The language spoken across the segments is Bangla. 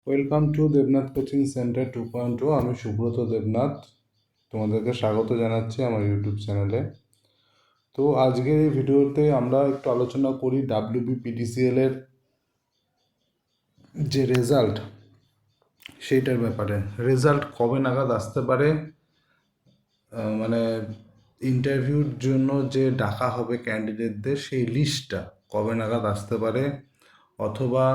Welcome to Debnath coaching centre 2.0। আমি সুব্রত দেবনাথ, তোমাদেরকে স্বাগত জানাচ্ছি আমার ইউটিউব চ্যানেলে। তো আজকের এই ভিডিওতে আমরা একটু আলোচনা করি WBPDCL এর যে রেজাল্ট সেইটার ব্যাপারে। রেজাল্ট কবে নাগাদ আসতে পারে, মানে ইন্টারভিউর জন্য যে ডাকা হবে ক্যান্ডিডেটদের সেই লিস্টটা কবে নাগাদ আসতে পারে, অথবা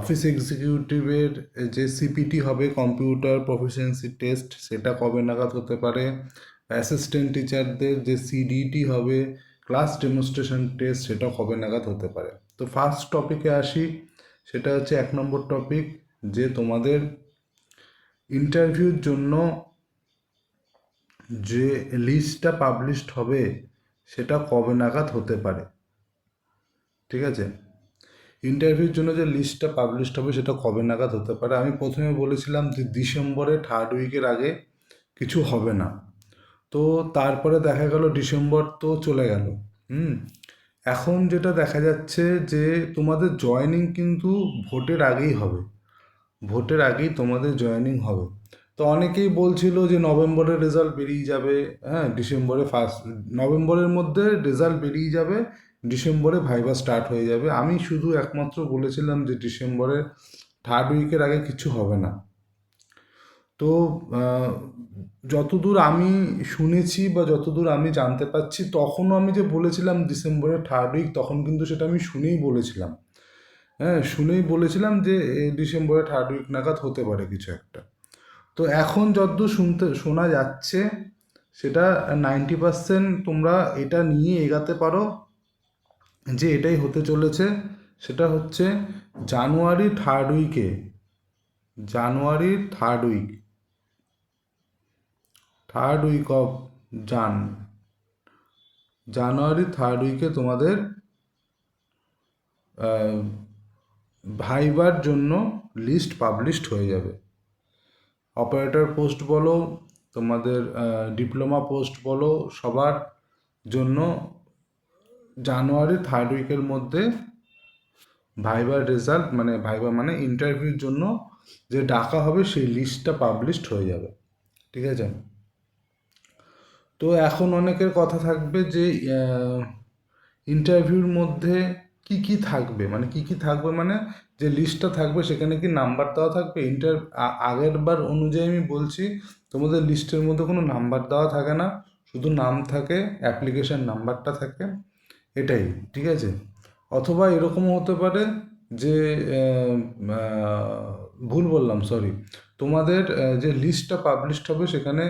অফিস এক্সিকিউটিভের যে সিপিটি হবে কম্পিউটার প্রফিসিয়েন্সি টেস্ট সেটা কবে নাগাদ হতে পারে, অ্যাসিস্ট্যান্ট টিচারদের যে সিডিটি হবে ক্লাস ডেমনস্ট্রেশন টেস্ট সেটা কবে নাগাদ হতে পারে। তো ফার্স্ট টপিকে আসি, সেটা হচ্ছে 1 নম্বর টপিক, যে তোমাদের ইন্টারভিউর জন্য যে লিস্টটা পাবলিশড হবে সেটা কবে নাগাদ হতে পারে। ঠিক আছে, ইন্টারভিউর জন্য যে লিস্টটা পাবলিশড হবে সেটা কবে নাগাদ হতে পারে। আমি প্রথমে বলেছিলাম যে ডিসেম্বরের থার্ড উইকের আগে কিছু হবে না, তো তারপরে দেখা গেল ডিসেম্বর তো চলে গেল। এখন যেটা দেখা যাচ্ছে যে তোমাদের জয়েনিং কিন্তু ভোটের আগেই হবে, ভোটের আগেই তোমাদের জয়েনিং হবে। তো অনেকেই বলছিল যে নভেম্বরের রেজাল্ট বেরিয়ে যাবে, হ্যাঁ ডিসেম্বরে নভেম্বরের মধ্যে রেজাল্ট বেরিয়ে যাবে, ডিসেম্বরে ভাইভা স্টার্ট হয়ে যাবে। আমি শুধু একমাত্র বলেছিলাম যে ডিসেম্বরের থার্ড উইকের আগে কিছু হবে না। তো যতদূর আমি শুনেছি বা যতদূর আমি জানতে পারছি, তখনও আমি যে বলেছিলাম ডিসেম্বরের থার্ড উইক, তখন কিন্তু সেটা আমি শুনেই বলেছিলাম। হ্যাঁ, শুনেই বলেছিলাম যে ডিসেম্বরের থার্ড উইক নাগাদ হতে পারে কিছু একটা। তো এখন যতদূর শোনা যাচ্ছে সেটা 90% তোমরা এটা নিয়ে এগাতে পারো যে এটাই হতে চলেছে। সেটা হচ্ছে জানুয়ারির থার্ড উইকে, জানুয়ারির থার্ড উইক অফ জানুয়ারির থার্ড উইকে তোমাদের ভাইবার জন্য লিস্ট পাবলিশড হয়ে যাবে। অপারেটর পোস্ট বলো, তোমাদের ডিপ্লোমা পোস্ট বলো, সবার জন্য জানুয়ারির থার্ড উইকের মধ্যে ভাইবার রেজাল্ট, মানে ভাইবা মানে ইন্টারভিউর জন্য যে ডাকা হবে সেই লিস্টটা পাবলিশড হয়ে যাবে। ঠিক আছে, তো এখন অনেকের কথা থাকবে যে ইন্টারভিউর মধ্যে কি কি থাকবে, মানে কি কি থাকবে মানে যে লিস্টটা থাকবে সেখানে কি নাম্বার দেওয়া থাকবে। আগের বার অনুযায়ী আমি বলছি, তোমাদের লিস্টের মধ্যে কোনো নাম্বার দেওয়া থাকে না, শুধু নাম থাকে, অ্যাপ্লিকেশন নাম্বারটা থাকে, এটাই। ঠিক আছে, অথবা এরকমও হতে পারে যে ভুল বললাম, সরি, তোমাদের যে লিস্টটা পাবলিশড হবে সেখানে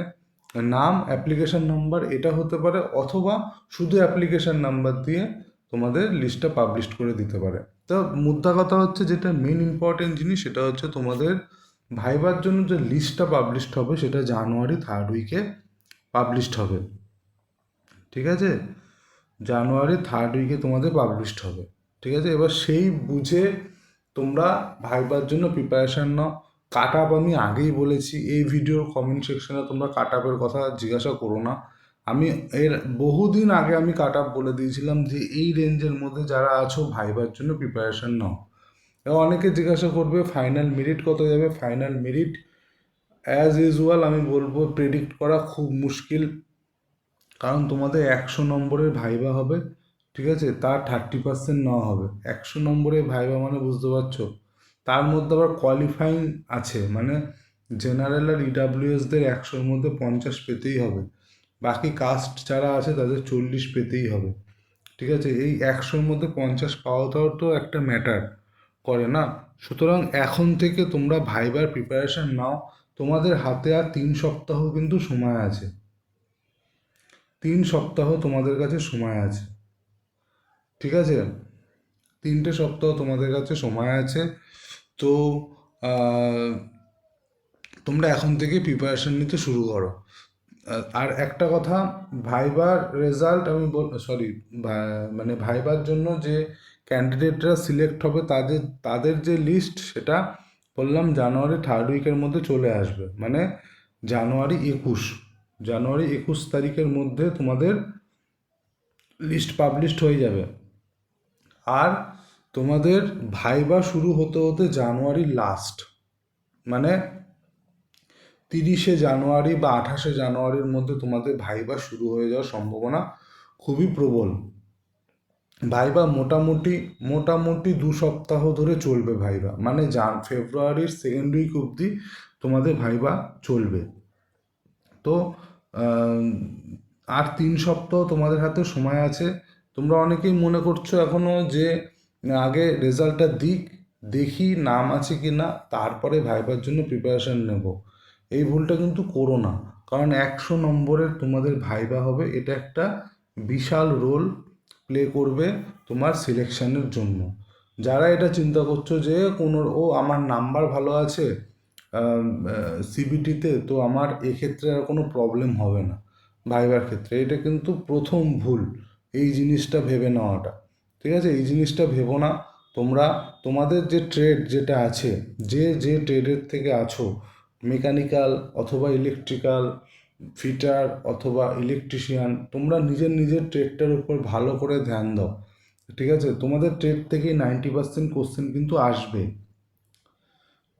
নাম, অ্যাপ্লিকেশন নাম্বার এটা হতে পারে, অথবা শুধু অ্যাপ্লিকেশন নাম্বার দিয়ে তোমাদের লিস্টটা পাবলিশ করে দিতে পারে। তো মুদ্রা কথা হচ্ছে, যেটা মেন ইম্পর্টেন্ট জিনিস সেটা হচ্ছে তোমাদের ভাইবার জন্য যে লিস্টটা পাবলিশড হবে সেটা জানুয়ারি থার্ড উইকে পাবলিশড হবে। ঠিক আছে, জানুয়ারি থার্ড উইকে তোমাদের পাবলিশড হবে। ঠিক আছে, এবার সেই বুঝে তোমরা ভাইবার জন্য প্রিপারেশান নাও। কাট আপ আমি আগেই বলেছি, এই ভিডিওর কমেন্ট সেকশনে তোমরা কাট আপের কথা জিজ্ঞাসা করো না। আমি এর বহুদিন আগে আমি কাট আপ বলে দিয়েছিলাম যে এই রেঞ্জের মধ্যে যারা আছো ভাইবার জন্য প্রিপারেশান নাও। এবার অনেকে জিজ্ঞাসা করবে ফাইনাল মেরিট কত যাবে। ফাইনাল মেরিট অ্যাজ ইউজুয়াল আমি বলবো প্রেডিক্ট করা খুব মুশকিল, কারণ তোমাদের 100 নম্বরের ভাইবা হবে। ঠিক আছে, তার 30% নেওয়া হবে। 100 নম্বরের ভাইবা মানে বুঝতে পারছো, তার মধ্যে আবার কোয়ালিফাইং আছে, মানে জেনারেল আর ইডাব্লিউএসদের 100-র মধ্যে 50 পেতেই হবে, বাকি কাস্ট যারা আছে তাদের 40 পেতেই হবে। ঠিক আছে, এই 100-র মধ্যে 50 পাওয়াটাও তো একটা ম্যাটার করে না। সুতরাং এখন থেকে তোমরা ভাইবার প্রিপারেশন নাও। তোমাদের হাতে আর 3 সপ্তাহ কিন্তু সময় আছে, 3 সপ্তাহ তোমাদের কাছে সময় আছে। ঠিক আছে, 3টে সপ্তাহ তোমাদের কাছে সময় আছে। তো তোমরা এখন থেকে প্রিপারেশন নিতে শুরু করো। আর একটা কথা, ভাইবার রেজাল্ট আমি সরি, মানে ভাইবার জন্য যে ক্যান্ডিডেটরা সিলেক্ট হবে তাদের তাদের যে লিস্ট সেটা বললাম জানুয়ারি থার্ড উইকের মধ্যে চলে আসবে, মানে জানুয়ারি 21 তারিখের মধ্যে তোমাদের লিস্ট পাবলিশড হয়ে যাবে। আর তোমাদের ভাইবা শুরু হতে হতে জানুয়ারি লাস্ট, মানে 30শে জানুয়ারি বা 28শে জানুয়ারির মধ্যে তোমাদের ভাইবা শুরু হয়ে যাওয়ার সম্ভাবনা খুবই প্রবল। ভাইবা মোটামুটি মোটামুটি 2 সপ্তাহ ধরে চলবে ভাইবা, মানে ফেব্রুয়ারির সেকেন্ড উইক অবধি তোমাদের ভাইবা চলবে। তো আর 3 সপ্তাহ তোমাদের হাতে সময় আছে। তোমরা অনেকেই মনে করছো এখনও যে আগে রেজাল্টটা দেখি নাম আছে কি না, তারপরে ভাইবার জন্য প্রিপারেশান নেব। এই ভুলটা কিন্তু করো না, কারণ 100 নম্বরের তোমাদের ভাইবা হবে, এটা একটা বিশাল রোল প্লে করবে তোমার সিলেকশানের জন্য। যারা এটা চিন্তা করছো যে আমার নাম্বার ভালো আছে সিবিটিতে, তো আমার এক্ষেত্রে আর কোনো প্রবলেম হবে না ভাইবার ক্ষেত্রে, এটা কিন্তু প্রথম ভুল এই জিনিসটা ভেবে নেওয়াটা। ঠিক আছে, এই জিনিসটা ভেবো না। তোমরা তোমাদের যে ট্রেড যেটা আছে, যে ট্রেডের থেকে আছো, মেকানিক্যাল অথবা ইলেকট্রিক্যাল, ফিটার অথবা ইলেকট্রিশিয়ান, তোমরা নিজের ট্রেডটার উপর ভালো করে ধ্যান দাও। ঠিক আছে, তোমাদের ট্রেড থেকেই 90% কোশ্চেন কিন্তু আসবে।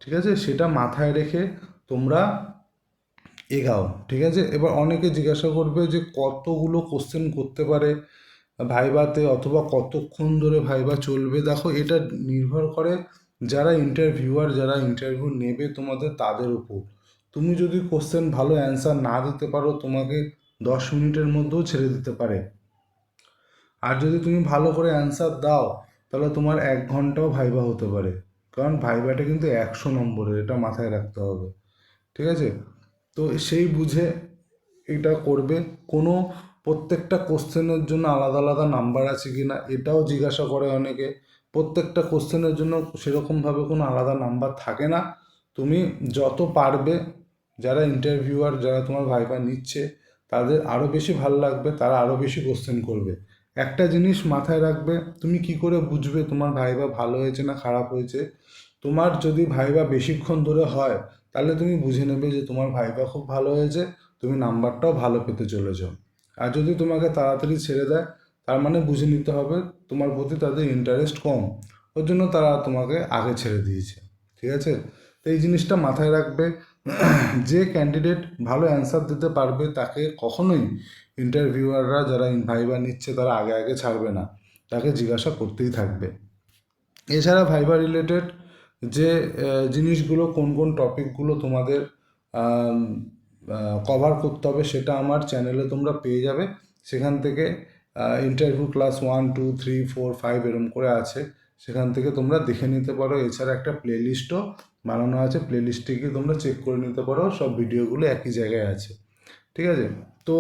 ঠিক আছে, সেটা মাথায় রেখে তোমরা এগাও। ঠিক আছে, এবার অনেকে জিজ্ঞাসা করবে যে কতগুলো কোশ্চেন করতে পারে ভাইভাতে, অথবা কতক্ষণ ধরে ভাইভা চলবে। দেখো, এটা নির্ভর করে যারা ইন্টারভিউয়ার, যারা ইন্টারভিউ নেবে তোমাদের, তাদের উপর। তুমি যদি কোশ্চেন ভালো অ্যান্সার না দিতে পারো, তোমাকে 10 মিনিটের মধ্যেও ছেড়ে দিতে পারে। আর যদি তুমি ভালো করে অ্যান্সার দাও, তাহলে তোমার 1 ঘন্টাও ভাইভা হতে পারে, কারণ ভাইভাটা কিন্তু 100 নম্বরের, এটা মাথায় রাখতে হবে। ঠিক আছে, তো সেই বুঝে এটা করবে। কোনো প্রত্যেকটা কোশ্চেনের জন্য আলাদা আলাদা নাম্বার আছে কি না, এটাও জিজ্ঞাসা করে অনেকে। প্রত্যেকটা কোশ্চেনের জন্য সেরকমভাবে কোনো আলাদা নাম্বার থাকে না। তুমি যত পারবে, যারা ইন্টারভিউয়ার, যারা তোমার ভাইভা নিচ্ছে, তাদের আরও বেশি ভালো লাগবে, তারা আরও বেশি কোশ্চেন করবে। একটা জিনিস মাথায় রাখবে, তুমি কি করে বুঝবে তোমার ভাইভা ভালো হয়েছে না খারাপ হয়েছে? তোমার যদি ভাইভা বেশিক্ষণ ধরে হয়, তাহলে তুমি বুঝে নেবে যে তোমার ভাইভা খুব ভালো হয়েছে, তুমি নাম্বারটাও ভালো পেতে চলেছ। আর যদি তোমাকে তাড়াতাড়ি ছেড়ে দেয়, তার মানে বুঝে নিতে হবে তোমার প্রতি তাদের ইন্টারেস্ট কম, ওর জন্য তারা তোমাকে আগে ছেড়ে দিয়েছে। ঠিক আছে, তো এই জিনিসটা মাথায় রাখবে। যে ক্যান্ডিডেট ভালো অ্যান্সার দিতে পারবে, তাকে কখনোই ইন্টারভিউয়াররা, যারা ভাইভা নিচ্ছে, তারা আগে আগে ছাড়বে না, তাকে জিজ্ঞাসা করতেই থাকবে। এছাড়া ভাইভা রিলেটেড যে জিনিসগুলো, কোন কোন টপিকগুলো তোমাদের কভার করতে হবে, সেটা আমার চ্যানেলে তোমরা পেয়ে যাবে। সেখান থেকে ইন্টারভিউ ক্লাস 1, 2, 3, 4, 5 এরম করে আছে, সেখান থেকে তোমরা দেখে নিতে পারো। এছাড়া একটা প্লেলিস্টও বানানো আছে, প্লেলিস্টে গিয়ে তোমরা চেক করে নিতে পারো, সব ভিডিওগুলো একই জায়গায় আছে। ঠিক আছে, তো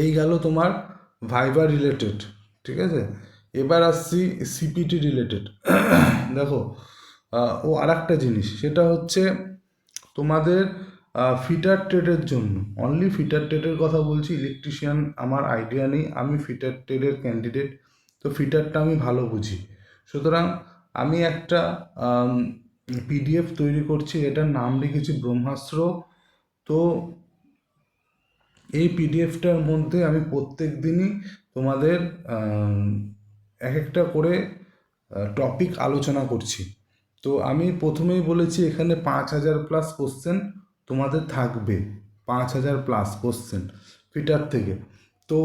এই গেল তোমার ভাইভা রিলেটেড। ঠিক আছে, এবার আসছি সিপিটি রিলেটেড। দেখো, ও আর একটা জিনিস, সেটা হচ্ছে তোমাদের ফিটার ট্রেডের জন্য, অনলি ফিটার ট্রেডের কথা বলছি। ইলেকট্রিশিয়ান আমার আইডিয়া নেই, আমি ফিটার ট্রেডের ক্যান্ডিডেট, তো ফিটারটা আমি ভালো বুঝি। সুতরাং আমি একটা পিডিএফ তৈরি করছি, এটার নাম লিখেছি ব্রহ্মাস্ত্র। তো এই পিডিএফটার মধ্যে আমি প্রত্যেক দিনই তোমাদের এক একটা করে টপিক আলোচনা করছি। তো আমি প্রথমেই বলেছি, এখানে 5000+ কোশ্চেন তোমাদের থাকবে, 5000+ কোশ্চেন ফিটার থেকে। তো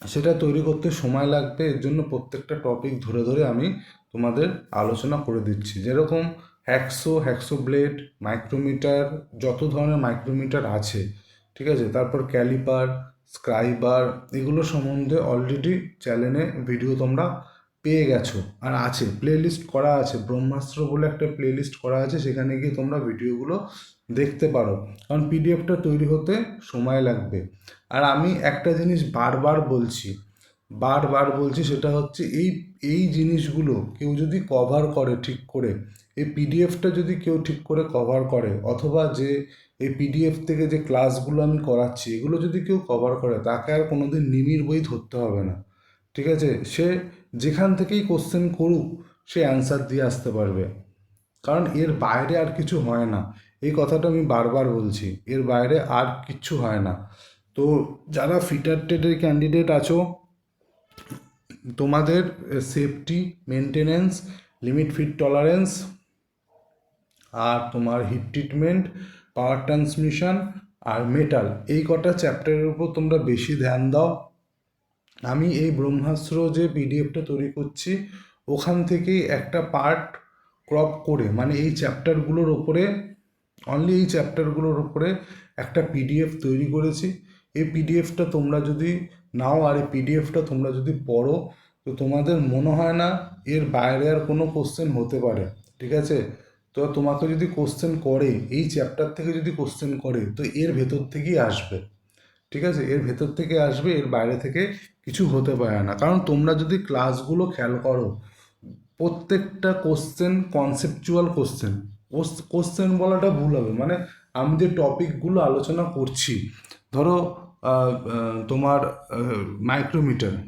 সেটা তৈরি করতে সময় লাগবে, এর জন্য প্রত্যেকটা টপিক ধরে ধরে আমি তোমাদের আলোচনা করে দিচ্ছি। যেরকম হ্যাক্সো ব্লেড, মাইক্রোমিটার, যত ধরনের মাইক্রোমিটার আছে, ঠিক আছে, তারপর ক্যালিপার, স্ক্রাইবার, এগুলো সম্বন্ধে অলরেডি চ্যানেলে ভিডিও তোমরা পেয়ে গেছো, আর আছে প্লেলিস্ট করা আছে, ব্রহ্মাস্ত্র বলে একটা প্লেলিস্ট করা আছে, সেখানে গিয়ে তোমরা ভিডিওগুলো দেখতে পারো, কারণ পিডিএফটা তৈরি হতে সময় লাগবে। আর আমি একটা জিনিস বারবার বলছি, সেটা হচ্ছে এই এই জিনিসগুলো কেউ যদি কভার করে ঠিক করে, এই পিডিএফটা যদি কেউ ঠিক করে কভার করে, অথবা যে এই পিডিএফ থেকে যে ক্লাসগুলো আমি করাচ্ছি, এগুলো যদি কেউ কভার করে, তাকে আর কোনোদিন নিমির বই ধরতে হবে না। ঠিক আছে, সে যেখান থেকেই কোশ্চেন করুক, সে অ্যান্সার দিয়ে আসতে পারবে, কারণ এর বাইরে আর কিছু হয় না। এই কথাটা আমি বারবার বলছি, এর বাইরে আর কিচ্ছু হয় না। তো যারা ফিটার ট্রেডের ক্যান্ডিডেট আছো, তোমাদের safety, maintenance, limit fit tolerance, আর তোমার হিট ট্রিটমেন্ট, পাওয়ার ট্রান্সমিশন আর মেটাল, এই কটা চ্যাপ্টারের উপর তোমরা বেশি ধ্যান দাও। আমি এই ব্রহ্মাস্ত্র যে পিডিএফটা তৈরি করছি ওখান থেকেই একটা পার্ট ক্রপ করে, মানে এই চ্যাপ্টারগুলোর ওপরে, অনলি এই চ্যাপ্টারগুলোর ওপরে একটা পিডিএফ তৈরি করেছি। এই পিডিএফটা তোমরা যদি নাও আর এই পিডিএফটা তোমরা যদি পড়ো, তো তোমাদের মনে হয় না এর বাইরে আর কোনো কোশ্চেন হতে পারে। ঠিক আছে, তো তোমাকে যদি কোশ্চেন করে, এই চ্যাপ্টার থেকে যদি কোশ্চেন করে, তো এর ভেতর থেকেই আসবে। ঠিক আছে, এর ভেতর থেকে আসবে, এর বাইরে থেকে কিছু হতে পারে না। কারণ তোমরা যদি ক্লাসগুলো খেয়াল করো, প্রত্যেকটা কোশ্চেন কনসেপচুয়াল কোশ্চেন। কোশ্চেন বলাটা ভুল হবে, মানে আমি যে টপিকগুলো আলোচনা করছি, ধরো তোমার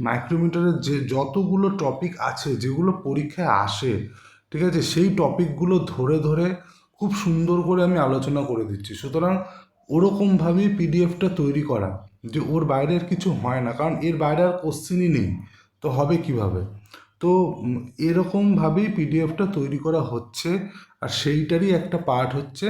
মাইক্রোমিটারের যে যতগুলো টপিক আছে যেগুলো পরীক্ষায় আসে, ঠিক আছে, সেই টপিকগুলো ধরে ধরে খুব সুন্দর করে আমি আলোচনা করে দিচ্ছি। সুতরাং ওরকমভাবেই পিডিএফটা তৈরি করা, যে ওর বাইরের কিছু হয় না, কারণ এর বাইরে আর কোশ্চেনই নেই, তো হবে কিভাবে। তো এরকমভাবেই পিডিএফটা তৈরি করা হচ্ছে। আর সেইটারই একটা পার্ট হচ্ছে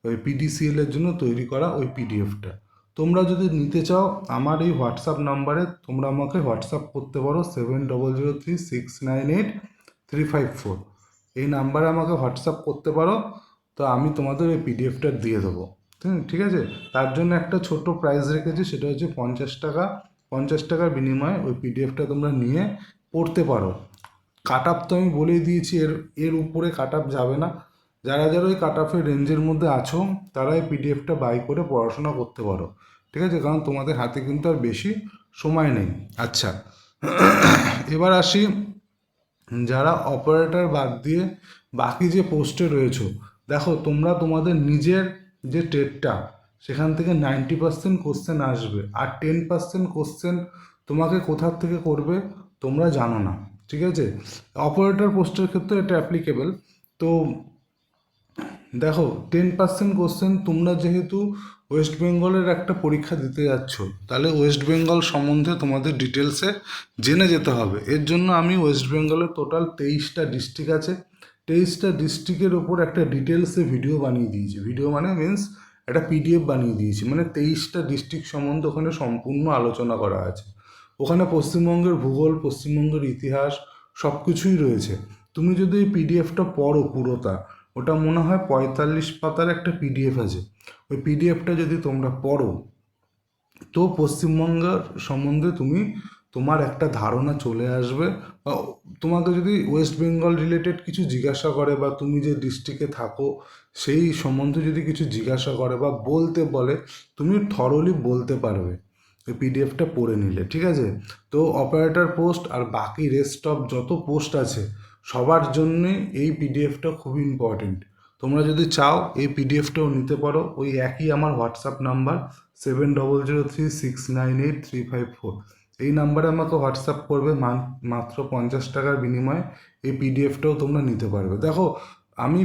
ওই পিডিসিএল এর জন্য তৈরি করা ওই পিডিএফটা। তোমরা যদি নিতে চাও, আমার এই হোয়াটসঅ্যাপ নাম্বারে তোমরা আমাকে হোয়াটসঅ্যাপ করতে পারো, 7003698354। এই নাম্বারে আমাকে হোয়াটসঅ্যাপ করতে পারো, তো আমি তোমাদের এই পিডিএফটা দিয়ে দেবো। ঠিক আছে, তার জন্য একটা ছোট প্রাইস রেখেছি, সেটা হচ্ছে 50 টাকা। 50 টাকার বিনিময়ে ওই পিডিএফটা তোমরা নিয়ে পড়তে পারো। কাট আপ তো আমি বলেই দিয়েছি, এর এর উপরে কাট আপ যাবে না। যারা যারা ওই কাট আপের রেঞ্জের মধ্যে আছো, তারা এই পিডিএফটা বাই করে পড়াশোনা করতে পারো। ঠিক আছে, কারণ তোমাদের হাতে কিন্তু আর বেশি সময় নেই। আচ্ছা, এবার আসি, যারা অপারেটর বাদ দিয়ে বাকি যে পোস্টে রয়েছো, দেখো তোমরা তোমাদের নিজের যে টেটটা, সেখান থেকে 90% কোশ্চেন আসবে, আর 10% কোশ্চেন তোমাকে কোথার থেকে করবে তোমরা জানো না। ঠিক আছে, অপারেটর পোস্টের ক্ষেত্রে এটা অ্যাপ্লিকেবল। তো দেখো, 10% কোশ্চেন তোমরা যেহেতু ওয়েস্ট বেঙ্গলের একটা পরীক্ষা দিতে যাচ্ছ, তাহলে ওয়েস্ট বেঙ্গল সম্বন্ধে তোমাদের ডিটেলসে জেনে যেতে হবে। এর জন্য আমি ওয়েস্ট বেঙ্গলের টোটাল 23টা ডিস্ট্রিক্ট আছে, 23টা ডিস্ট্রিক্টের ওপর একটা ডিটেলসে ভিডিও বানিয়ে দিয়েছি। ভিডিও মানে মিন্স একটা পিডিএফ বানিয়ে দিয়েছি, মানে 23টা ডিস্ট্রিক্ট সম্বন্ধে ওখানে সম্পূর্ণ আলোচনা করা আছে। ওখানে পশ্চিমবঙ্গের ভূগোল, পশ্চিমবঙ্গের ইতিহাস সব কিছুই রয়েছে। তুমি যদি এই পিডিএফটা পড়ো পুরোটা, ওটা মনে হয় 45 পাতার একটা পিডিএফ আছে। ওই পিডিএফটা যদি তোমরা পড়ো, তো পশ্চিমবঙ্গের সম্বন্ধে তোমার একটা ধারণা চলে আসবে। বা তোমাকে যদি ওয়েস্ট বেঙ্গল রিলেটেড কিছু জিজ্ঞাসা করে, বা তুমি যে ডিস্ট্রিক্টে থাকো সেই সম্বন্ধে যদি কিছু জিজ্ঞাসা করে বা বলতে বলে, তুমি থরলি বলতে পারবে এই পিডিএফটা পড়ে নিলে। ঠিক আছে, তো অপারেটর পোস্ট আর বাকি রেস্ট অফ যত পোস্ট আছে সবার জন্যে এই পিডিএফটা খুব ইম্পর্টেন্ট। তোমরা যদি চাও এই পিডিএফটাও নিতে পারো, ওই একই আমার হোয়াটসঅ্যাপ নাম্বার 7003698354, এই নাম্বারে আমাকে হোয়াটসঅ্যাপ করবে। মাত্র 50 টাকার বিনিময়ে এই পিডিএফটাও তোমরা নিতে পারবে। দেখো, আমি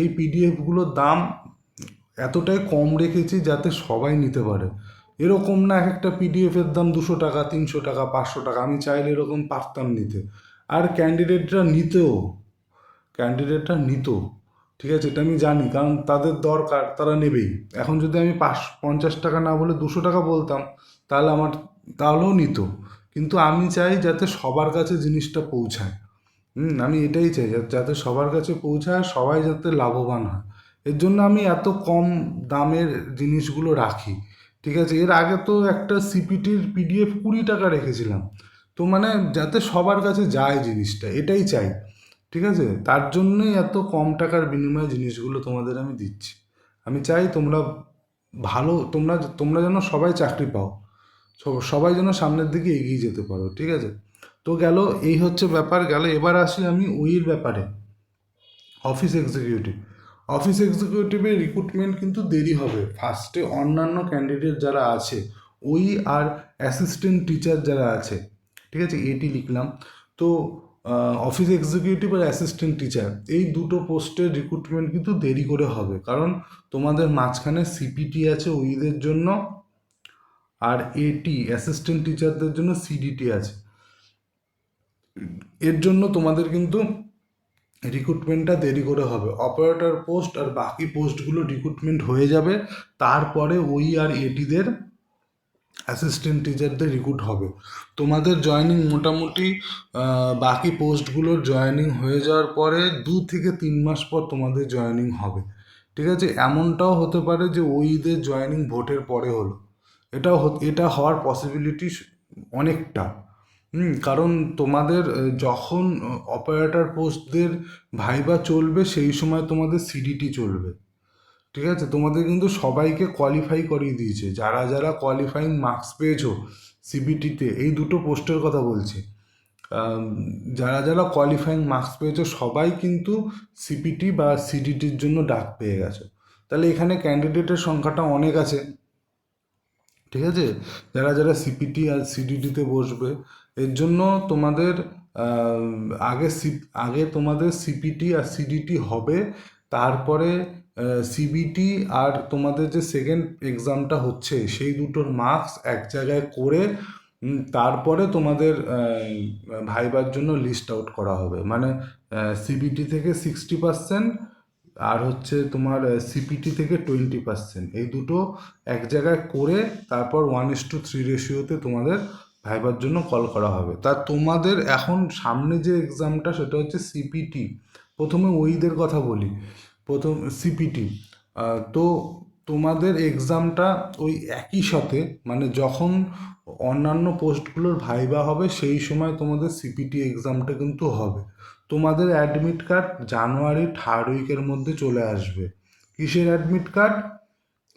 এই পিডিএফগুলোর দাম এতটাই কম রেখেছি যাতে সবাই নিতে পারে। এরকম না এক একটা পিডিএফের দাম 200 টাকা, 300 টাকা, 500 টাকা। আমি চাইলে এরকম পারতাম নিতে, আর ক্যান্ডিডেটরা নিত। ঠিক আছে, এটা আমি জানি, কারণ তাদের দরকার, তারা নেবেই। এখন যদি আমি 50 টাকা না বলে 200 টাকা বলতাম, তাহলেও নিত। কিন্তু আমি চাই যাতে সবার কাছে জিনিসটা পৌঁছায়। আমি এটাই চাই, যাতে সবার কাছে পৌঁছায়, সবাই যাতে লাভবান হয়। এর জন্য আমি এত কম দামের জিনিসগুলো রাখি। ঠিক আছে, এর আগে তো একটা সিপিটির পিডিএফ 20 টাকা রেখেছিলাম। তো মানে যাতে সবার কাছে যায় জিনিসটা, এটাই চাই। ঠিক আছে, তার জন্যই এত কম টাকার বিনিময়ে জিনিসগুলো তোমাদের আমি দিচ্ছি। আমি চাই তোমরা যেন সবাই চাকরি পাও, সবাই যেন সামনের দিকে এগিয়ে যেতে পারো। ঠিক আছে, তো গেল, এই হচ্ছে ব্যাপার গেল। এবার আসি আমি ওইর ব্যাপারে, অফিস এক্সিকিউটিভ। অফিস এক্সিকিউটিভের রিক্রুটমেন্ট কিন্তু দেরি হবে। ফার্স্টে অন্যান্য ক্যান্ডিডেট যারা আছে, ওই আর অ্যাসিস্ট্যান্ট টিচার যারা আছে, ঠিক আছে, এটি লিখলাম। তো অফিস এক্সিকিউটিভ আর অ্যাসিস্ট্যান্ট টিচার, এই দুটো পোস্টের রিক্রুটমেন্ট কিন্তু দেরি করে হবে, কারণ তোমাদের মাঝখানে সিপিটি আছে ওইদের জন্য, আর এটি অ্যাসিস্ট্যান্ট টিচারদের জন্য সিডিটি আছে। এর জন্য তোমাদের কিন্তু রিক্রুটমেন্টটা দেরি করে হবে। অপারেটর পোস্ট আর বাকি পোস্টগুলো রিক্রুটমেন্ট হয়ে যাবে, তারপরে ওই আর এটিদের অ্যাসিস্ট্যান্ট টিচারদের রিক্রুট হবে। তোমাদের জয়েনিং মোটামুটি বাকি পোস্টগুলোর জয়েনিং হয়ে যাওয়ার পরে 2 থেকে 3 মাস পর তোমাদের জয়েনিং হবে। ঠিক আছে, এমনটাও হতে পারে যে ওইদের জয়েনিং ভোটের পরে হলো, এটা হওয়ার পসিবিলিটি অনেকটা। কারণ তোমাদের যখন অপারেটর পোস্টদের ভাইবা চলবে সেই সময় তোমাদের সিডিটি চলবে। ঠিক আছে, তোমাদের কিন্তু সবাইকে কোয়ালিফাই করিয়ে দিয়েছে, যারা যারা কোয়ালিফাইং মার্কস পেয়েছো সিবিটিতে, এই দুটো পোস্টের কথা বলছি। যারা যারা কোয়ালিফাইং মার্কস পেয়েছো সবাই কিন্তু সিপিটি বা সিডিটির জন্য ডাক পেয়ে গেছো। তাহলে এখানে ক্যান্ডিডেটের সংখ্যাটা অনেক আছে। ঠিক আছে, যারা যারা সিপিটি আর সিডিটিতে বসবে, এর জন্য তোমাদের আহ, আগে তোমাদের সিপিটি আর সিডিটি হবে, তারপরে সিবিটি আর তোমাদের যে সেকেন্ড এক্সামটা হচ্ছে সেই দুটোর মার্কস এক জায়গায় করে তারপরে তোমাদের ভাইবার জন্য লিস্ট আউট করা হবে। মানে সিবিটি থেকে 60%, আর হচ্ছে তোমার সিপিটি থেকে 20%, এই দুটো এক জায়গায় করে তারপর 1:3 রেশিওতে তোমাদের ভাইবার জন্য কল করা হবে। তা তোমাদের এখন সামনে যে এক্সামটা সেটা হচ্ছে সিপিটি। প্রথমে ওইদের কথা বলি, প্রথম সিপিটি। তো তোমাদের এক্সামটা ওই একই সাথে, মানে যখন অন্যান্য পোস্টগুলোর ভাইবা হবে সেই সময় তোমাদের সিপিটি এক্সামটা কিন্তু হবে। তোমাদের অ্যাডমিট কার্ড জানুয়ারি 3rd উইকের মধ্যে চলে আসবে। কিসের admit card?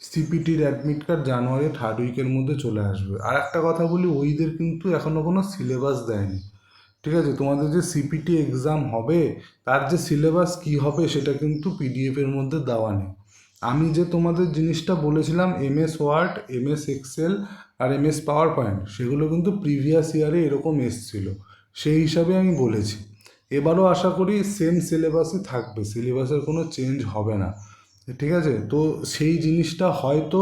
সিপিটির admit card January 3rd উইকের মধ্যে চলে আসবে। আর একটা কথা বলি, ওইদের কিন্তু এখনও কোনো সিলেবাস দেয়নি। ঠিক আছে, তোমাদের যে সিপিটি এক্সাম হবে তার যে সিলেবাস কী হবে সেটা কিন্তু পিডিএফের মধ্যে দেওয়া নেই। আমি যে তোমাদের জিনিসটা বলেছিলাম এমএস ওয়ার্ড, এমএস এক্সেল আর এমএস পাওয়ার পয়েন্ট, সেগুলো কিন্তু প্রিভিয়াস ইয়ারে এরকম এসছিল, সেই হিসাবে আমি বলেছি। এবারও আশা করি সেম সিলেবাসই থাকবে, সিলেবাসের কোনো চেঞ্জ হবে না। ঠিক আছে, তো সেই জিনিসটা হয়তো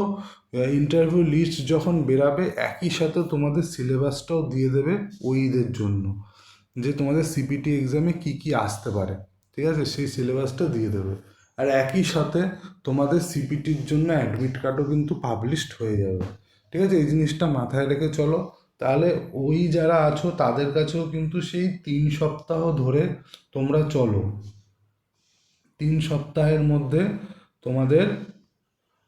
ইন্টারভিউ লিস্ট যখন বেরাবে একই সাথে তোমাদের সিলেবাসটাও দিয়ে দেবে ওইদের জন্য, যে তোমাদের সিপিটি এক্সামে কি কি আসতে পারে। ঠিক আছে, সেই সিলেবাসটা দিয়ে দেবে। আর একই সাথে তোমাদের সিপিটির জন্য অ্যাডমিট কার্ডও কিন্তু পাবলিশড হয়ে যাবে। ঠিক আছে, এই জিনিসটা মাথায় রেখে চলো। তাহলে ওই যারা আছো তাদের কাছেও কিন্তু সেই 3 সপ্তাহ ধরে তোমরা চলো, 3 সপ্তাহের মধ্যে তোমাদের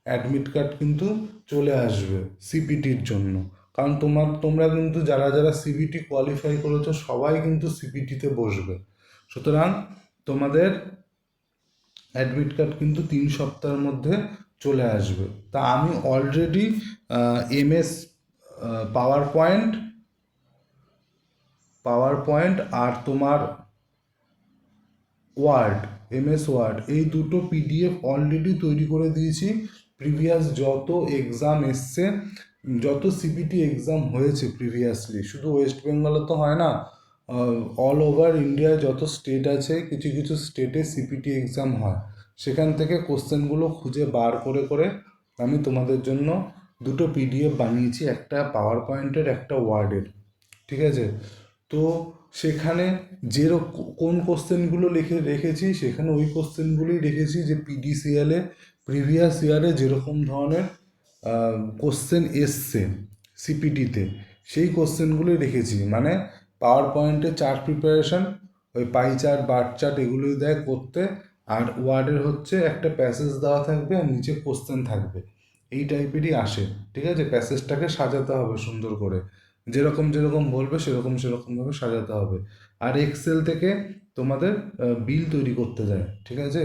অ্যাডমিট কার্ড কিন্তু চলে আসবে সিপিটির জন্য। কারণ তোমরা কিন্তু যারা যারা সিবিটি কোয়ালিফাই করেছো সবাই কিন্তু সিপিটিতে বসবে। সুতরাং তোমাদের অ্যাডমিট কার্ড কিন্তু 3 সপ্তাহের মধ্যে চলে আসবে। তা আমি অলরেডি এমএস পাওয়ার পয়েন্ট আর তোমার ওয়ার্ড, এমএস ওয়ার্ড, এই দুটো পিডিএফ অলরেডি তৈরি করে দিয়েছি। প্রিভিয়াস যত এক্সাম এসছে, যত সিপিটি এক্সাম হয়েছে প্রিভিয়াসলি, শুধু ওয়েস্ট বেঙ্গলে তো হয় না, অল ওভার ইন্ডিয়ায় যত স্টেট আছে কিছু কিছু স্টেটে সিপিটি এক্সাম হয়, সেখান থেকে কোশ্চেনগুলো খুঁজে বার করে করে আমি তোমাদের জন্য দুটো পিডিএফ বানিয়েছি, একটা পাওয়ার পয়েন্টের, একটা ওয়ার্ডের। ঠিক আছে, তো সেখানে কোন কোশ্চেনগুলো লিখে রেখেছি, সেখানে ওই কোশ্চেনগুলোই রেখেছি যে পিডিসিএলে প্রিভিয়াস ইয়ারে যেরকম ধরনের কোশ্চেন এসছে সিপিটিতে, সেই কোশ্চেনগুলোই রেখেছি। মানে পাওয়ার পয়েন্টে চার্ট প্রিপারেশন, ওই পাই চার্ট, বার চার্ট এগুলোই দেয় করতে, আর ওয়ার্ডের হচ্ছে একটা প্যাসেজ দেওয়া থাকবে আর নিচে কোশ্চেন থাকবে, এই টাইপেরই আসে। ঠিক আছে, প্যাসেজটাকে সাজাতে হবে সুন্দর করে, যেরকম যেরকম বলবে সেরকম সেরকমভাবে সাজাতে হবে। আর এক্সেল থেকে তোমাদের বিল তৈরি করতে দেয়। ঠিক আছে,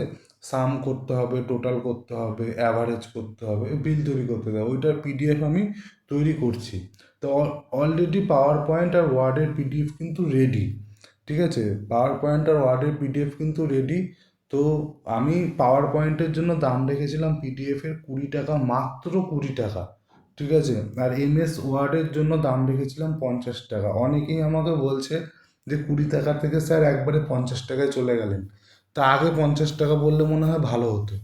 সাম করতে হবে, টোটাল করতে হবে, অ্যাভারেজ করতে হবে, বিল তৈরি করতে দেয়, ওইটার পিডিএফ আমি তৈরি করছি। তো অলরেডি পাওয়ার পয়েন্ট আর ওয়ার্ডের পিডিএফ কিন্তু রেডি। ঠিক আছে, পাওয়ার পয়েন্ট আর ওয়ার্ডের পিডিএফ কিন্তু রেডি। তো আমি পাওয়ার পয়েন্টের জন্য দাম রেখেছিলাম পিডিএফের 20 টাকা, মাত্র 20 টাকা। ঠিক আছে, আর এমএস ওয়ার্ডের জন্য দাম রেখেছিলাম 50 টাকা। অনেকেই আমাকে বলছে যে 20 টাকা থেকে স্যার একবারে 50 টাকায় চলে গেলেন, তা আগে 50 টাকা বললে মনে হয় ভালো হতো।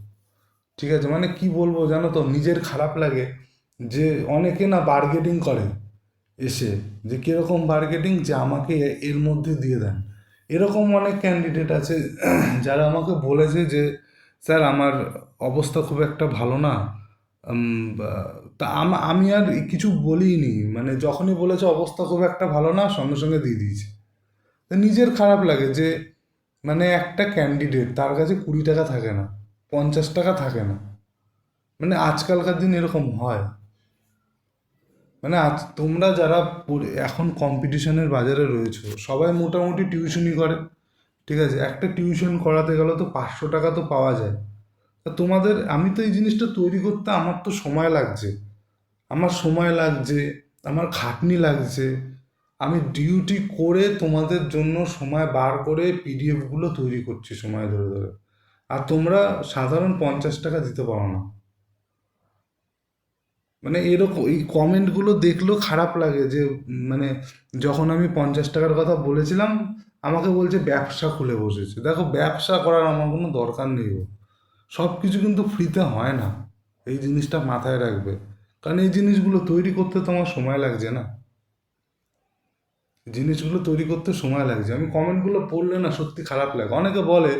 ঠিক আছে, মানে কি বলবো জানো তো, নিজের খারাপ লাগে যে অনেকে না বার্গেটিং করে এসে, যে কীরকম বার্গেটিং, যে আমাকে এর মধ্যে দিয়ে দেন, এরকম অনেক ক্যান্ডিডেট আছে যারা আমাকে বলেছে যে স্যার আমার অবস্থা খুব একটা ভালো না। তা আমি আর কিছু বলিনি, মানে যখনই বলেছে অবস্থা খুব একটা ভালো না সঙ্গে সঙ্গে দিয়ে দিয়েছি। তা নিজের খারাপ লাগে যে মানে একটা ক্যান্ডিডেট তার কাছে 20 টাকা থাকে না, 50 টাকা থাকে না। মানে আজকালকার দিন এরকম হয়। মানে আজ তোমরা যারা এখন কম্পিটিশনের বাজারে রয়েছো সবাই মোটামুটি টিউশনই করে, ঠিক আছে? একটা টিউশন করাতে গেলে তো 500 টাকা তো পাওয়া যায়। তা তোমাদের, আমি তো এই জিনিসটা তৈরি করতে আমার তো সময় লাগছে, আমার সময় লাগছে, আমার খাটনি লাগছে। আমি ডিউটি করে তোমাদের জন্য সময় বার করে পিডিএফগুলো তৈরি করছি সময় ধরে ধরে। আর তোমরা সাধারণ 50 টাকা দিতে পারো না। মানে এরকম এই কমেন্টগুলো দেখলেও খারাপ লাগে যে মানে যখন আমি 50 টাকার কথা বলেছিলাম আমাকে বলছে ব্যবসা খুলে বসেছে। দেখো, ব্যবসা করার আমার কোনো দরকার নেই গো। সব কিছু কিন্তু ফ্রিতে হয় না, এই জিনিসটা মাথায় রাখবে। কারণ এই জিনিসগুলো তৈরি করতে তো আমার সময় লাগছে না, জিনিসগুলো তৈরি করতে সময় লাগছে। আমি কমেন্টগুলো পড়লে না সত্যি খারাপ লাগে। অনেকে বলে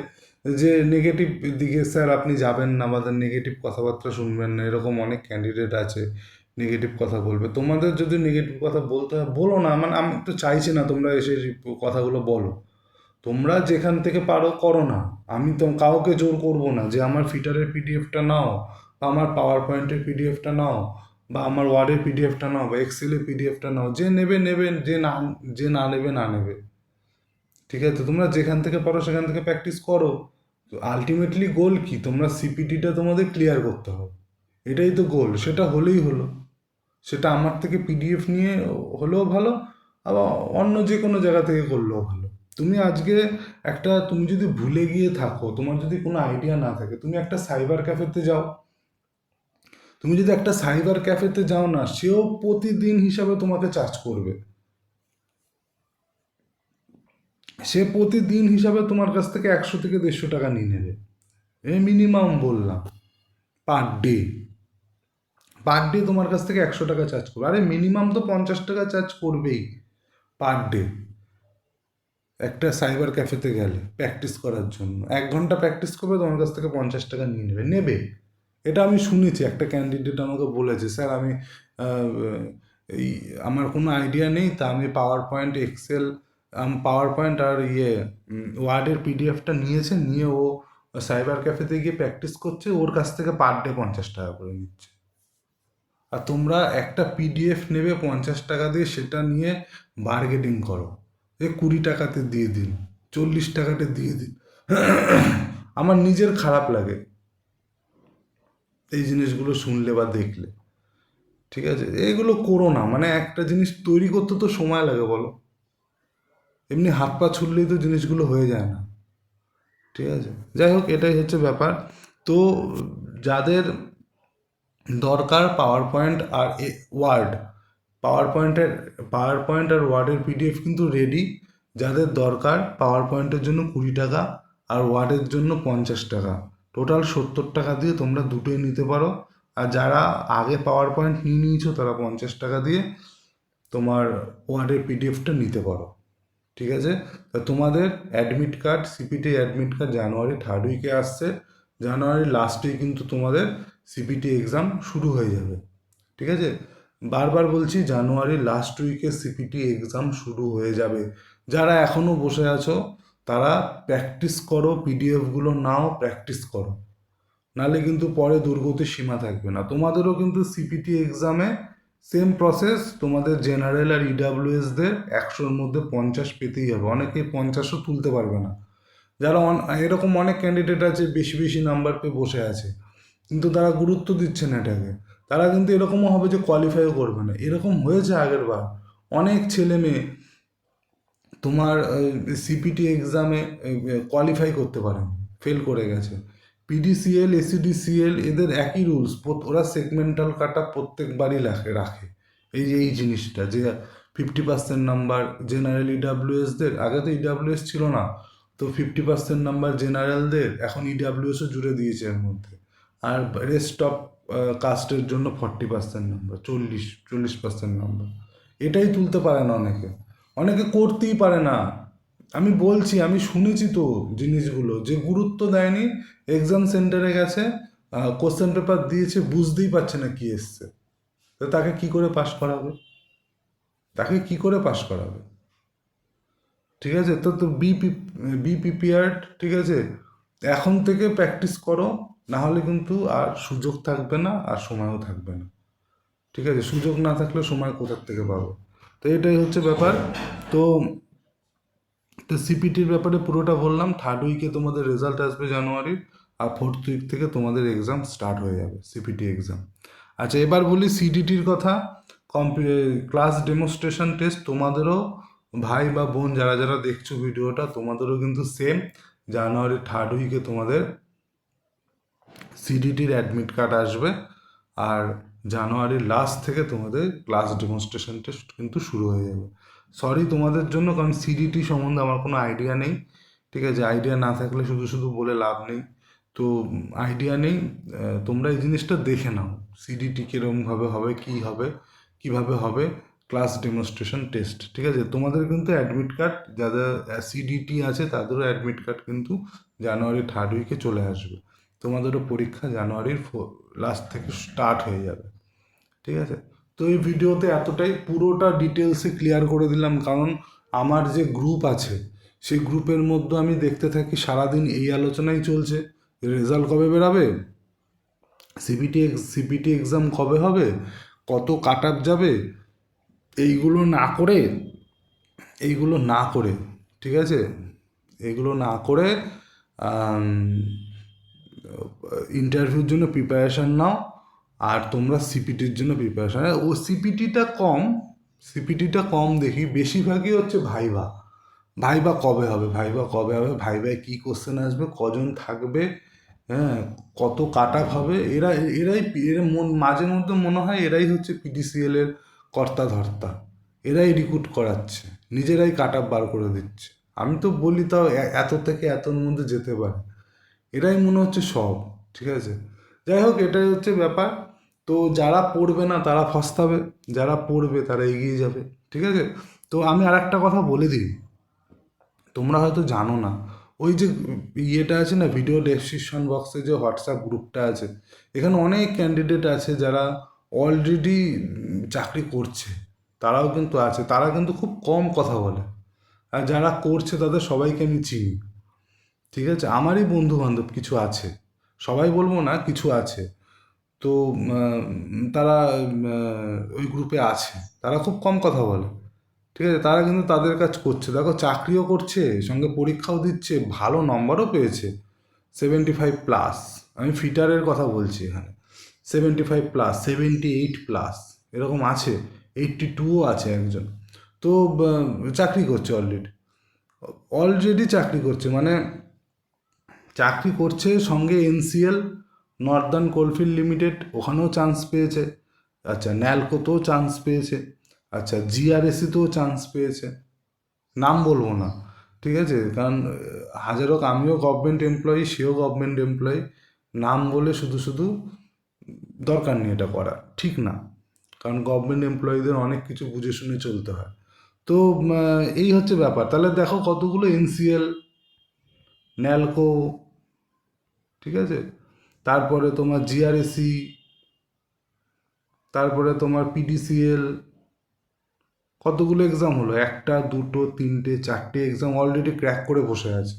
যে নেগেটিভ দিকে স্যার আপনি যাবেন না, আমাদের নেগেটিভ কথাবার্তা শুনবেন না, এরকম অনেক ক্যান্ডিডেট আছে নেগেটিভ কথা বলবে। তোমাদের যদি নেগেটিভ কথা বলতে হয় বলো না, মানে আমি তো চাইছি না তোমরা এসে এই কথাগুলো বলো। তোমরা যেখান থেকে পারো করো না, আমি তো কাউকে জোর করবো না যে আমার ফিটারের পিডিএফটা নাও, বা আমার পাওয়ার পয়েন্টের পিডিএফটা নাও, বা আমার ওয়ার্ডের পিডিএফটা নাও, বা এক্সেলের পিডিএফটা নাও। যে নেবে নেবে, যে না নেবে না নেবে। ঠিক আছে, তোমরা যেখান থেকে পারো সেখান থেকে প্র্যাকটিস করো। তো আলটিমেটলি গোল কি, তোমরা সিপিটিটা তোমাদের ক্লিয়ার করতে হবে, এটাই তো গোল। সেটা হলেই হলো, সেটা আমার থেকে পিডিএফ নিয়ে হলেও ভালো, আবার অন্য যে কোনো জায়গা থেকে করলেও ভালো। তুমি আজকে তুমি যদি ভুলে গিয়ে থাকো, তোমার যদি কোনো আইডিয়া না থাকে, তুমি একটা সাইবার ক্যাফেতে যাও। তুমি যদি একটা সাইবার ক্যাফেতে যাও না, সেও প্রতিদিন হিসাবে তোমাকে চার্জ করবে। সে প্রতিদিন হিসাবে তোমার কাছ থেকে 100 থেকে 150 টাকা নিয়ে নেবে। এ মিনিমাম বললাম, পার ডে। পার ডে তোমার কাছ থেকে 100 টাকা চার্জ করবে। আরে মিনিমাম তো 50 টাকা চার্জ করবেই পার ডে। একটা সাইবার ক্যাফেতে গেলে প্র্যাকটিস করার জন্য 1 ঘন্টা প্র্যাকটিস করবে, তোমার কাছ থেকে 50 টাকা নিয়ে নেবে, নেবে। এটা আমি শুনেছি, একটা ক্যান্ডিডেট আমাকে বলেছে স্যার আমি আহ, এই আমার কোনো আইডিয়া নেই, তা আমি power point excel, power point আর ওয়ার্ডের পিডিএফটা নিয়েছে, নিয়ে ও সাইবার ক্যাফেতে গিয়ে প্র্যাকটিস করছে, ওর কাছ থেকে পার ডে 50 টাকা করে নিচ্ছে। আর তোমরা একটা পিডিএফ নেবে 50 টাকা দিয়ে, সেটা নিয়ে বার্গেনিং করো, 20 টাকাতে দিয়ে দিন, 40 টাকাতে দিয়ে দিন। আমার নিজের খারাপ লাগে এই জিনিসগুলো শুনলে বা দেখলে। ঠিক আছে, এইগুলো করো না। মানে একটা জিনিস তৈরি করতে তো সময় লাগে বলো, এমনি হাত পা ছুড়লেই তো জিনিসগুলো হয়ে যায় না। ঠিক আছে, যাই হোক, এটাই হচ্ছে ব্যাপার। তো যাদের দরকার পাওয়ার পয়েন্ট আর ওয়ার্ড, পাওয়ার পয়েন্ট আর ওয়ার্ডের পিডিএফ কিন্তু রেডি। যাদের দরকার পাওয়ার পয়েন্টের জন্য 20 টাকা আর ওয়ার্ডের জন্য 50 টাকা, টোটাল 70 টাকা দিয়ে তোমরা দুটোই নিতে পারো। আর যারা আগে পাওয়ার পয়েন্ট নিয়ে নিয়েছো তারা 50 টাকা দিয়ে তোমার ওয়ার্ডের পিডিএফটা নিতে পারো। ঠিক আছে, তা তোমাদের admit card, CPT admit card January 3rd উইকে আসছে। জানুয়ারি লাস্টেই কিন্তু তোমাদের সিপিটি এক্সাম শুরু হয়ে যাবে। ঠিক আছে, বারবার বলছি জানুয়ারি লাস্ট উইকে সিপিটি এক্সাম শুরু হয়ে যাবে। যারা এখনও বসে আছো তারা প্র্যাকটিস করো, পিডিএফগুলো নাও, প্র্যাকটিস করো। নাহলে কিন্তু পরে দুর্গতির সীমা থাকবে না। তোমাদেরও কিন্তু সিপিটি এক্সামে সেম প্রসেস, তোমাদের জেনারেল আর ইডাব্লিউএসদের 100-র মধ্যে 50 পেতেই হবে। অনেকেই 50ও তুলতে পারবে না। যারা এরকম অনেক ক্যান্ডিডেট আছে বেশি বেশি নাম্বার পেয়ে বসে আছে, কিন্তু তারা গুরুত্ব দিচ্ছে না এটাকে। তারা কিন্তু এরকমও হবে যে কোয়ালিফাইও করবে না। এরকম হয়েছে আগের বার, অনেক ছেলে মেয়ে তোমার সিপিটি এক্সামে কোয়ালিফাই করতে পারেনি, ফেল করে গেছে। পিডিসিএল, এসিডিসিএল এদের একই রুলস, ওরা সেগমেন্টাল কাটা প্রত্যেকবারই রাখে। এই জিনিসটা যে 50% নাম্বার জেনারেল ইডাব্লিউএসদের, আগে তো ইডাব্লিউএস ছিল না, তো 50% নাম্বার জেনারেলদের, এখন ইডাব্লিউএসও জুড়ে দিয়েছে এর মধ্যে। আর রেস্ট অফ কাস্টের জন্য 40% নাম্বার, 40% নাম্বার। এটাই তুলতে পারে না অনেকে, অনেকে করতেই পারে না। আমি বলছি, আমি শুনেছি তো জিনিসগুলো, যে গুরুত্ব দেয়নি, এক্সাম সেন্টারে গেছে, কোশ্চেন পেপার দিয়েছে, বুঝতেই পারছে না কি এসছে, তো তাকে কি করে পাস করাবে? তাকে কি করে পাস করাবে? ঠিক আছে, তো তো বি প্রিপেয়ার্ড, ঠিক আছে, এখন থেকে প্র্যাকটিস করো, না হলে কিন্তু আর সুযোগ থাকবে না, আর সময়ও থাকবে না। ঠিক আছে, সুযোগ না থাকলে সময় কোথার থেকে পাবো? তো এটাই হচ্ছে ব্যাপার। তো তো সিপিটির ব্যাপারে পুরোটা বললাম। থার্ড উইকে তোমাদের রেজাল্ট আসবে জানুয়ারির, আর ফোর্থ উইক থেকে তোমাদের এক্সাম স্টার্ট হয়ে যাবে, সিপিটি এক্সাম। আচ্ছা, এবার বলি সিডিটির কথা। ক্লাস ডেমনস্ট্রেশন টেস্ট তোমাদেরও, ভাই বা বোন যারা যারা দেখছো ভিডিওটা, তোমাদেরও কিন্তু সেম জানুয়ারির থার্ড উইকে তোমাদের সিডিটির অ্যাডমিট কার্ড আসবে। আর জানুয়ারির লাস্ট থেকে তোমাদের ক্লাস ডেমনস্ট্রেশন টেস্ট কিন্তু শুরু হয়ে যাবে। সরি তোমাদের জন্য, কারণ সিডিটি সম্বন্ধে আমার কোনো আইডিয়া নেই। ঠিক আছে, আইডিয়া না থাকলে শুধু শুধু বলে লাভ নেই। তো আইডিয়া নেই, তোমরা এই জিনিসটা দেখে নাও, সিডিটি কীরকমভাবে হবে, কী হবে, কীভাবে হবে ক্লাস ডেমনস্ট্রেশন টেস্ট। ঠিক আছে, তোমাদের কিন্তু অ্যাডমিট কার্ড, যাদের সিডিটি আছে তাদেরও অ্যাডমিট কার্ড কিন্তু জানুয়ারি থার্ড উইকে চলে আসবে। তোমাদেরও পরীক্ষা জানুয়ারির লাস্ট থেকে স্টার্ট হয়ে যাবে। ঠিক আছে, তো এই ভিডিওতে এতটাই, পুরোটা ডিটেলসে ক্লিয়ার করে দিলাম, কারণ আমার যে গ্রুপ আছে সেই গ্রুপের মধ্যে আমি দেখতে থাকি সারাদিন এই আলোচনাই চলছে, রেজাল্ট কবে বেরাবে, সিপিটি এক্সাম কবে হবে, কত কাট আপ যাবে, এইগুলো না করে, এইগুলো না করে, ঠিক আছে, এগুলো না করে ইন্টারভিউর জন্য প্রিপারেশান নাও। আর তোমরা সিপিটির জন্য প্রিপারেশান, ও সিপিটিটা কম দেখি, বেশিরভাগই হচ্ছে ভাইবা। ভাইবা কবে হবে, ভাইবা কবে হবে, ভাইবায় কী কোশ্চেন আসবে, কজন থাকবে, হ্যাঁ, কত কাট আপ হবে, এরা মাঝে মধ্যে মনে হয় এরাই হচ্ছে পিডিসিএল এর কর্তা ধর্তা, এরাই রিক্রুট করাচ্ছে, নিজেরাই কাট আপ বার করে দিচ্ছে। আমি তো বলি তাও এত থেকে এতর মধ্যে যেতে পারে, এটাই মনে হচ্ছে সব। ঠিক আছে, যাই হোক, এটাই হচ্ছে ব্যাপার। তো যারা পড়বে না তারা ফস্তাবে, যারা পড়বে তারা এগিয়ে যাবে। ঠিক আছে, তো আমি আর একটা কথা বলে দিই, তোমরা হয়তো জানো না, ওই যে ইয়েটা আছে না, ভিডিও ডেসক্রিপশন বক্সে যে হোয়াটসঅ্যাপ গ্রুপটা আছে, এখানে অনেক ক্যান্ডিডেট আছে যারা অলরেডি চাকরি করছে, তারাও কিন্তু আছে, তারা কিন্তু খুব কম কথা বলে। আর যারা করছে তাদের সবাইকে আমি চিনি। ঠিক আছে, আমারই বন্ধু বান্ধব কিছু আছে, সবাই বলবো না, কিছু আছে। তো তারা ওই গ্রুপে আছে, তারা খুব কম কথা বলে। ঠিক আছে, তারা কিন্তু তাদের কাজ করছে, দেখো চাকরিও করছে, সঙ্গে পরীক্ষাও দিচ্ছে, ভালো নম্বরও পেয়েছে, 75+। আমি ফিটারের কথা বলছি এখানে, 75+, 78+, এরকম আছে, 82ও আছে একজন। তো চাকরি করছে অলরেডি, অলরেডি চাকরি করছে, মানে চাকরি করছে, সঙ্গে এনসিএল, নর্দার্ন কোলফিল্ড লিমিটেড, ওখানেও চান্স পেয়েছে। আচ্ছা, ন্যালকোতেও চান্স পেয়েছে। আচ্ছা, জিআরএসিতেও চান্স পেয়েছে, নাম বলবো না। ঠিক আছে, কারণ হাজার হোক আমিও গভর্নমেন্ট এমপ্লয়ি, সেও গভর্নমেন্ট এমপ্লয়ি, নাম বলে শুধু শুধু দরকার নেই এটা করা, ঠিক না। কারণ গভর্নমেন্ট এমপ্লয়ীদের অনেক কিছু বুঝে শুনে চলতে হয়। তো এই হচ্ছে ব্যাপার। তাহলে দেখো কতগুলো এনসিএল, ন্যালকো, ঠিক আছে, তারপরে তোমার জিআরএসি, তারপরে তোমার পিডিসিএল, কতগুলো এক্সাম হলো, একটা দুটো তিনটে চারটে এক্সাম অলরেডি ক্র্যাক করে বসে আছে।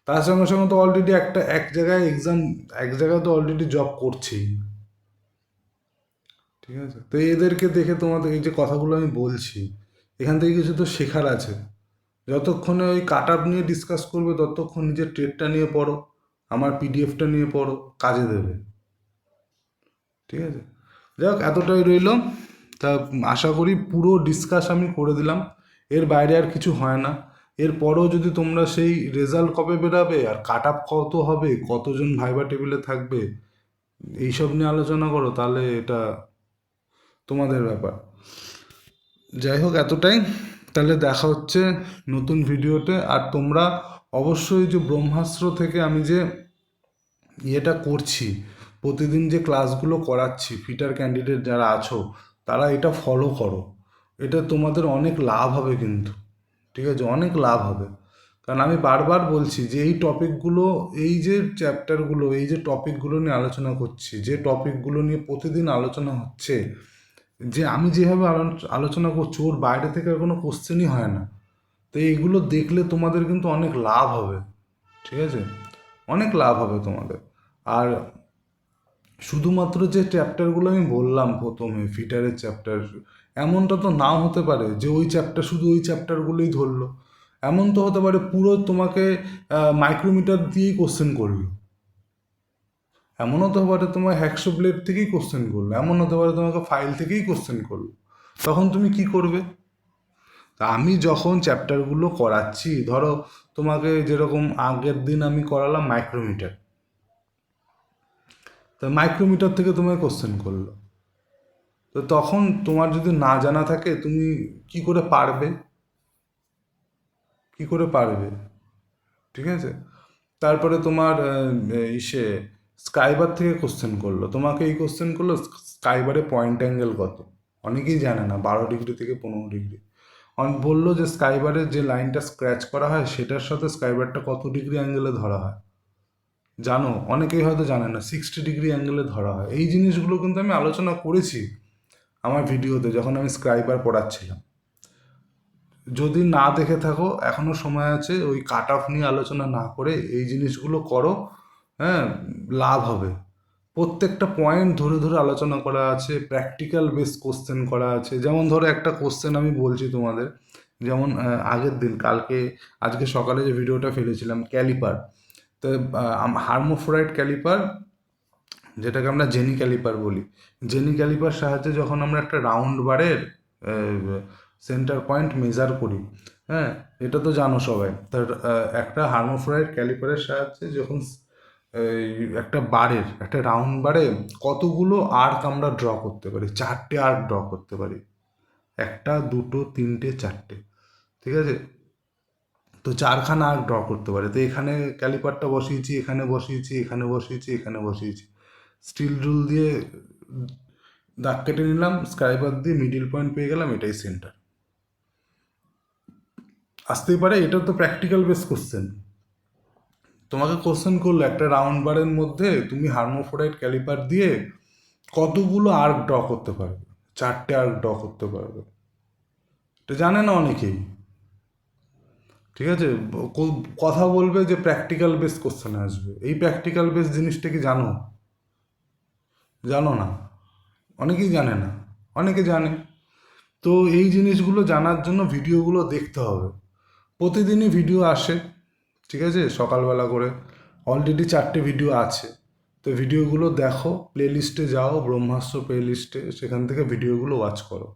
তার সঙ্গে সঙ্গে তো অলরেডি এক জায়গায় এক্সাম, এক জায়গায় তো অলরেডি জব করছেই। ঠিক আছে, তো এদেরকে দেখে তোমাদের এই যে কথাগুলো আমি বলছি, এখান থেকে কিছু তো শেখার আছে। যতক্ষণে ওই কাট আপ নিয়ে ডিসকাস করবে ততক্ষণ নিজের ট্রেডটা নিয়ে পড়ো, আমার পিডিএফটা নিয়ে পড়ো, কাজে দেবে। ঠিক আছে, যাই হোক, এতটাই রইল। তা আশা করি পুরো ডিসকাস আমি করে দিলাম, এর বাইরে আর কিছু হয় না। এরপরও যদি তোমরা সেই রেজাল্ট কবে বেরাবে, আর কাট আপ কত হবে, কতজন ভাইবা টেবিলে থাকবে, এইসব নিয়ে আলোচনা করো, তাহলে এটা তোমাদের ব্যাপার। যাই হোক, এতটাই। তাহলে দেখা হচ্ছে নতুন ভিডিওতে। আর তোমরা অবশ্যই যে ব্রহ্মাস্ত্র থেকে আমি যে ইয়েটা করছি, প্রতিদিন যে ক্লাসগুলো করাচ্ছি, ফিটার ক্যান্ডিডেট যারা আছো তারা এটা ফলো করো, এটা তোমাদের অনেক লাভ হবে কিন্তু। ঠিক আছে, অনেক লাভ হবে। কারণ আমি বারবার বলছি যে এই টপিকগুলো, এই যে চ্যাপ্টারগুলো, এই যে টপিকগুলো নিয়ে আলোচনা করছি, যে টপিকগুলো নিয়ে প্রতিদিন আলোচনা হচ্ছে, যে আমি যেভাবে আলোচনা করছি ওর বাইরে থেকে আর কোনো কোশ্চেনই হয় না। তো এইগুলো দেখলে তোমাদের কিন্তু অনেক লাভ হবে, ঠিক আছে? অনেক লাভ হবে তোমাদের। আর শুধুমাত্র যে চ্যাপ্টারগুলো আমি বললাম প্রথমে, ফিটারের চ্যাপ্টার, এমনটা তো নাও হতে পারে যে ওই চ্যাপ্টার শুধু ওই চ্যাপ্টারগুলোই ধরলো। এমন তো হতে পারে পুরো তোমাকে মাইক্রোমিটার দিয়েই কোশ্চেন করলো। এমন হতে পারে তোমার হ্যাক্সো ব্লেড থেকেই কোশ্চেন করলো। এমন হতে পারে তোমাকে ফাইল থেকেই কোশ্চেন করলো। তখন তুমি কি করবে? তা আমি যখন চ্যাপ্টারগুলো করাচ্ছি, ধরো তোমাকে যেরকম আগের দিন আমি করালাম মাইক্রোমিটার, তা মাইক্রোমিটার থেকে তোমায় কোশ্চেন করলো। তো তখন তোমার যদি না জানা থাকে তুমি কি করে পারবে? কি করে পারবে? ঠিক আছে? তারপরে তোমার ইসে স্কাইবার থেকে কোশ্চেন করলো, তোমাকে এই কোশ্চেন করলো স্কাইবারে পয়েন্ট অ্যাঙ্গেল কত। অনেকেই জানে না, 12 ডিগ্রি থেকে 15 ডিগ্রি। বললো যে স্কাইবারের যে লাইনটা স্ক্র্যাচ করা হয় সেটার সাথে স্কাইবারটা কত ডিগ্রি অ্যাঙ্গেলে ধরা হয় জানো? অনেকেই হয়তো জানে না, 60 ডিগ্রি অ্যাঙ্গেলে ধরা হয়। এই জিনিসগুলো কিন্তু আমি আলোচনা করেছি আমার ভিডিওতে যখন আমি স্ক্রাইবার পড়াচ্ছিলাম। যদি না দেখে থাকো এখনও সময় আছে, ওই কাট অফ নিয়ে আলোচনা না করে এই জিনিসগুলো করো। হ্যাঁ, লাভ হবে। প্রত্যেকটা পয়েন্ট ধরে ধরে আলোচনা করা আছে, প্র্যাকটিক্যাল বেস কোশ্চেন করা আছে। যেমন ধরো একটা কোশ্চেন আমি বলছি তোমাদের, যেমন আগের দিন কালকে, আজকে সকালে যে ভিডিওটা ফেলেছিলাম ক্যালিপার। তো হার্মোফ্রাইড ক্যালিপার, যেটাকে আমরা জেনি ক্যালিপার বলি, জেনি ক্যালিপার সাহায্যে যখন আমরা একটা রাউন্ড বারের সেন্টার পয়েন্ট মেজার করি, হ্যাঁ, এটা তো জানো সবাই। তার একটা হার্মোফ্রাইড ক্যালিপারের সাহায্যে যখন একটা বারের, একটা রাউন্ড বারে কতগুলো আর্ক আমরা ড্র করতে পারি, 4টে আর্ক ড্র করতে পারি। 1, 2, 3, 4টে, ঠিক আছে? তো 4খানা আর্ক ড্র করতে পারে। তো এখানে ক্যালিপারটা বসিয়েছি, এখানে বসিয়েছি, এখানে বসিয়েছি, এখানে বসিয়েছি, স্টিল রুল দিয়ে দাগ কেটে নিলাম, স্ক্রাইবার দিয়ে মিডিল পয়েন্ট পেয়ে গেলাম, এটাই সেন্টার। আসতেই পারে, এটা তো প্র্যাকটিক্যাল বেস কোশ্চেন। তোমাকে কোশ্চেন করলো একটা রাউন্ড বারের মধ্যে তুমি হার্মোফ্রাইড ক্যালিপার দিয়ে কতগুলো আর্ক ড্র করতে পারবে, 4টে আর্ক ড্র করতে পারবে। এটা জানে না অনেকেই, ঠিক আছে? কথা বলবে যে প্র্যাকটিক্যাল বেস কোশ্চেন আসবে। এই প্র্যাকটিক্যাল বেস জিনিসটা কি জানো? জানো না, অনেকেই জানে না, অনেকে জানে। তো এই জিনিসগুলো জানার জন্য ভিডিওগুলো দেখতে হবে। প্রতিদিনই ভিডিও আসে, ঠিক আছে, সকালবেলা করে। অলরেডি 4টে ভিডিও আছে। তো ভিডিওগুলো দেখো, প্লেলিস্টে যাও, ব্রহ্মাস্ত্র প্লেলিস্টে, সেখান থেকে ভিডিওগুলো ওয়াচ করো।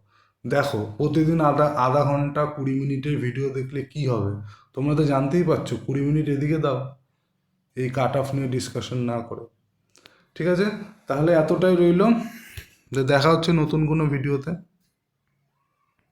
দেখো প্রতিদিন আধা আধা ঘন্টা 20 মিনিটের ভিডিও দেখলে কি হবে? তোমরা তো জানতেই পারছো, 20 মিনিট এদিকে দাও এই কাট অফ নিয়ে ডিসকাশন না করে। ঠিক আছে, তাহলে এতটাই রইল, যে দেখা হচ্ছে নতুন কোনো ভিডিওতে।